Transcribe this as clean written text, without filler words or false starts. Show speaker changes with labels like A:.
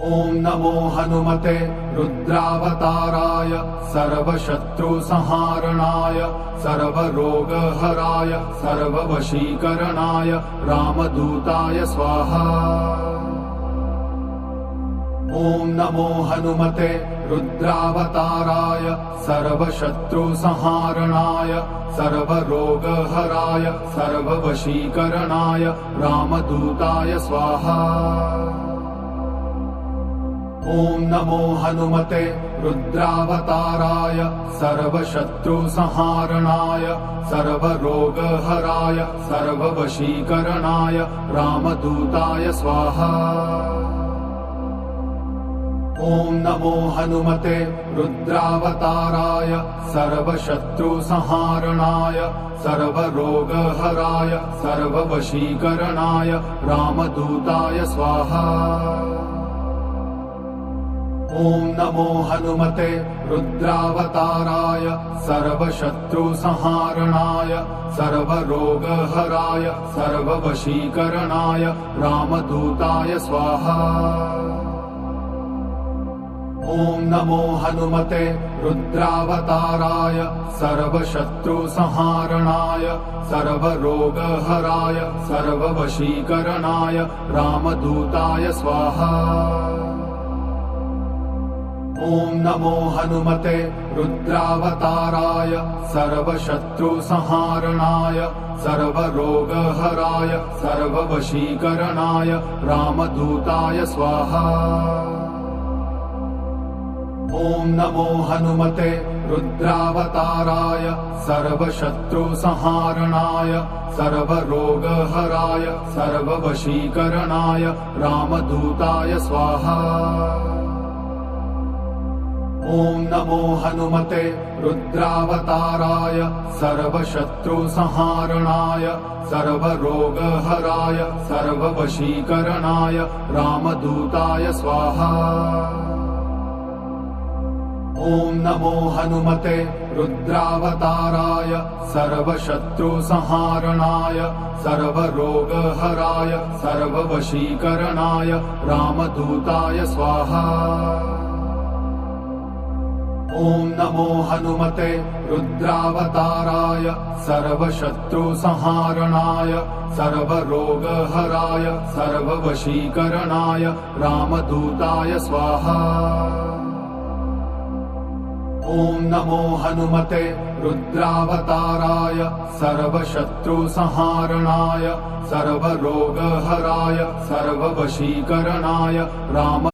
A: ॐ नमो हनुमते रुद्रावताराय सर्वशत्रुसंहारणाय सर्वरोगहराय सर्ववशीकरणाय रामदूताय स्वाहा। ॐ नमो हनुमते रुद्रावताराय सर्वशत्रुसंहारणाय सर्वरोगहराय सर्ववशीकरणाय रामदूताय स्वाहा। ॐ नमो हनुमते रुद्रावताराय सर्वशत्रुसंहारणाय सर्वरोगहराय सर्ववशीकरणाय रामदूताय स्वाहा। ॐ नमो हनुमते रुद्रावताराय सर्वशत्रुसंहारणाय सर्वरोगहराय सर्ववशीकरणाय रामदूताय स्वाहा। ॐ नमो हनुमते रुद्रावताराय सर्वशत्रुसंहारणाय सर्वरोगहराय सर्ववशीकरणाय रामदूताय स्वाहा। ॐ नमो हनुमते रुद्रावताराय सर्वशत्रुसंहारणाय सर्वरोगहराय सर्ववशीकरणाय रामदूताय स्वाहा। ॐ नमो हनुमते रुद्रावताराय सर्वशत्रुसंहारणाय सर्वरोगहराय सर्ववशीकरणाय रामदूताय स्वाहा। ॐ नमो हनुमते रुद्रावताराय सर्वशत्रुसंहारणाय सर्वरोगहराय सर्ववशीकरणाय रामदूताय स्वाहा। ॐ नमो हनुमते रुद्रावताराय सर्वशत्रुसंहारणाय सर्वरोगहराय सर्ववशीकरणाय रामदूताय स्वाहा। ॐ नमो हनुमते रुद्रावताराय सर्वशत्रुसंहारणाय सर्वरोगहराय सर्ववशीकरणाय रामदूताय स्वाहा। ॐ नमो हनुमते रुद्रावताराय सर्वशत्रुसंहारणाय सर्वरोगहराय सर्ववशीकरणाय रामदूताय स्वाहा। ॐ नमो हनुमते रुद्रावताराय सर्वशत्रुसंहारणाय सर्वरोगहराय सर्ववशीकरणाय राम